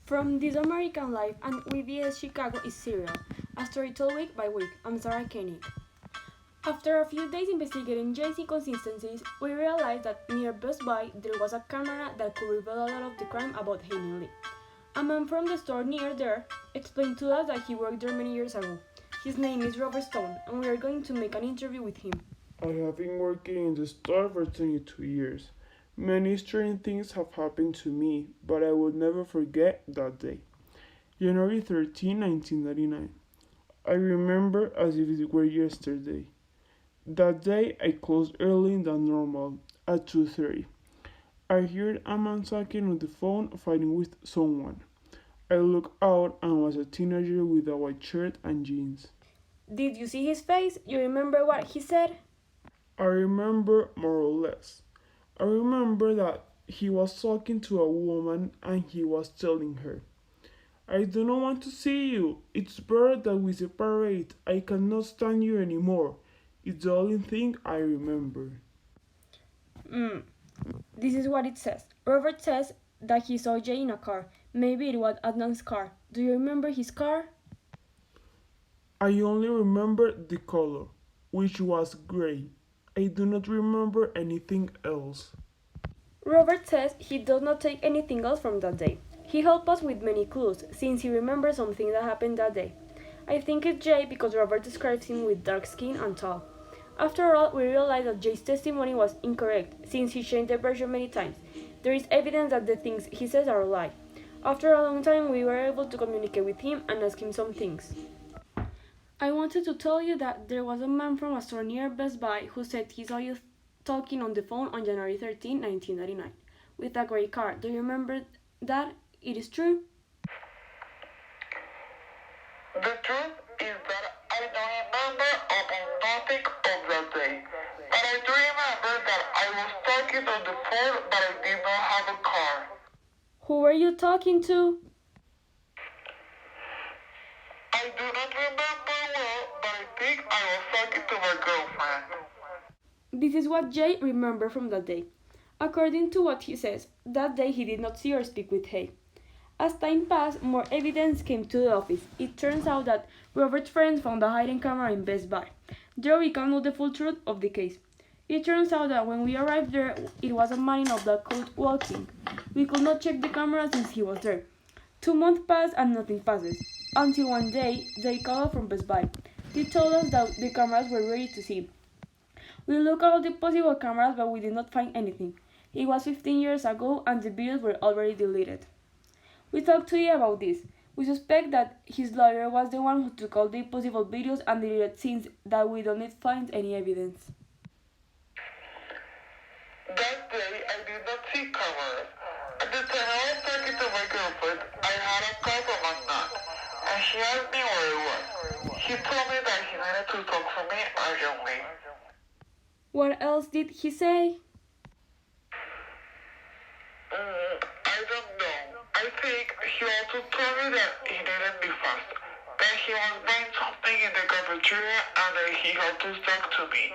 From This American Life and VBS Chicago is Serial, a story told week by week. I'm Sara Currea. After a few days investigating Jay's inconsistencies, we realized that near Best Buy there was a camera that could reveal a lot of the crime about Hailey Lee. A man from the store near there explained to us that he worked there many years ago. His name is Robert Stone, and we are going to make an interview with him. I have been working in the store for 22 years. Many strange things have happened to me, but I will never forget that day. January 13, 1999. I remember as if it were yesterday. That day I closed earlier than normal, at 2:30. I heard a man talking on the phone fighting with someone. I looked out and was a teenager with a white shirt and jeans. Did you see his face? You remember what he said? I remember more or less. I remember that he was talking to a woman and he was telling her, "I do not want to see you. It's better that we separate. I cannot stand you anymore." It's the only thing I remember. This is what it says. Robert says that he saw Jay in a car. Maybe it was Adnan's car. Do you remember his car? I only remember the color, which was gray. I do not remember anything else. Robert says he does not take anything else from that day. He helped us with many clues, since he remembers something that happened that day. I think it's Jay because Robert describes him with dark skin and tall. After all, we realized that Jay's testimony was incorrect, since he changed the version many times. There is evidence that the things he says are a lie. After a long time, we were able to communicate with him and ask him some things. I wanted to tell you that there was a man from a store near Best Buy who said he saw you talking on the phone on January 13, 1999, with a gray car. Do you remember that? It is true? The truth is that I don't remember almost nothing of that day. But I do remember that I was talking on the phone, but I did not have a car. Who were you talking to? I do not remember well, but I think I was talking to my girlfriend. This is what Jay remembered from that day. According to what he says, that day he did not see or speak with Hay. As time passed, more evidence came to the office. It turns out that Robert's friends found a hidden camera in Best Buy. There we can know the full truth of the case. It turns out that when we arrived there, it was a man in a black coat walking. We could not check the camera since he was there. 2 months passed and nothing passes. Until one day, they called from Best Buy. They told us that the cameras were ready to see. We looked at all the possible cameras, but we did not find anything. It was 15 years ago and the videos were already deleted. We talked to you about this. We suspect that his lawyer was the one who took all the possible videos and deleted scenes that we don't find any evidence. That day I did not see cameras. At the time I was talking to my girlfriend, I had a call from Adnan, and she asked me where I was. He told me that he needed to talk to me urgently. What else did he say? I don't know. I think he also told me that he needed me fast, that he was buying something in the cafeteria and that he had to talk to me.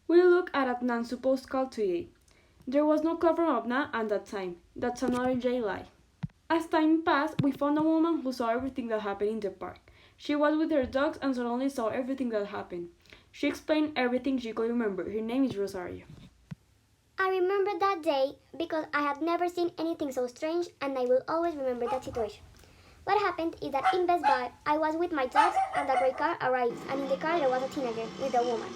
We look at Adnan's supposed call to Jay. There was no call from Adnan at that time. That's another Jay lie. As time passed, we found a woman who saw everything that happened in the park. She was with her dogs and suddenly saw everything that happened. She explained everything she could remember. Her name is Rosario. I remember that day because I had never seen anything so strange and I will always remember that situation. What happened is that in Best Buy, I was with my dogs and a gray car arrived and in the car there was a teenager with a woman.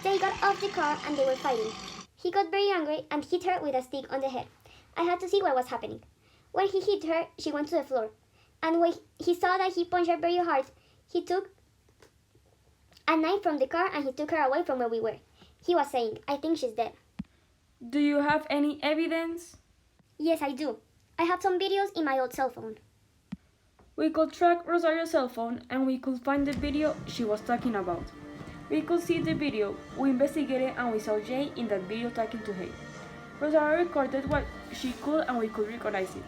They got off the car and they were fighting. He got very angry and hit her with a stick on the head. I had to see what was happening. When he hit her, she went to the floor. And when he saw that he punched her very hard, he took a knife from the car and he took her away from where we were. He was saying, "I think she's dead." Do you have any evidence? Yes, I do. I have some videos in my old cell phone. We could track Rosario's cell phone and we could find the video she was talking about. We could see the video, we investigated and we saw Jay in that video talking to Hay. Rosario recorded what she could and we could recognize it.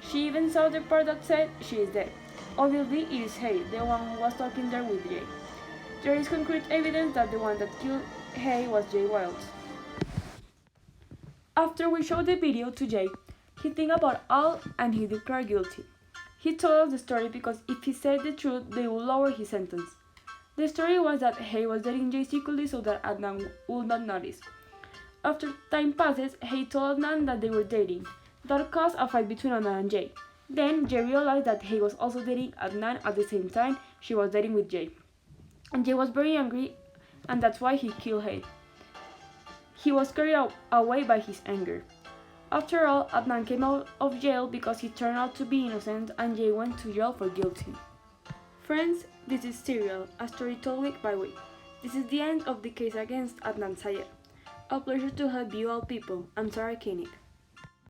She even saw the part that said she is dead. Obviously it is Hay, the one who was talking there with Jay. There is concrete evidence that the one that killed Hay was Jay Wiles. After we showed the video to Jay, He think about all and he declared guilty. He told us the story because if he said the truth, they would lower his sentence. The story was that Hay was dating Jay secretly so that Adnan would not notice. After time passes, Hay told Adnan that they were dating. That caused a fight between Adnan and Jay. Then Jay realized that Hay was also dating Adnan at the same time she was dating with Jay. And Jay was very angry, and that's why he killed Hay. He was carried away by his anger. After all, Adnan came out of jail because he turned out to be innocent and Jay went to jail for guilty. Friends, this is Serial, a story told week by week. This is the end of the case against Adnan Sayed. A pleasure to help you all people. I'm Sara Currea.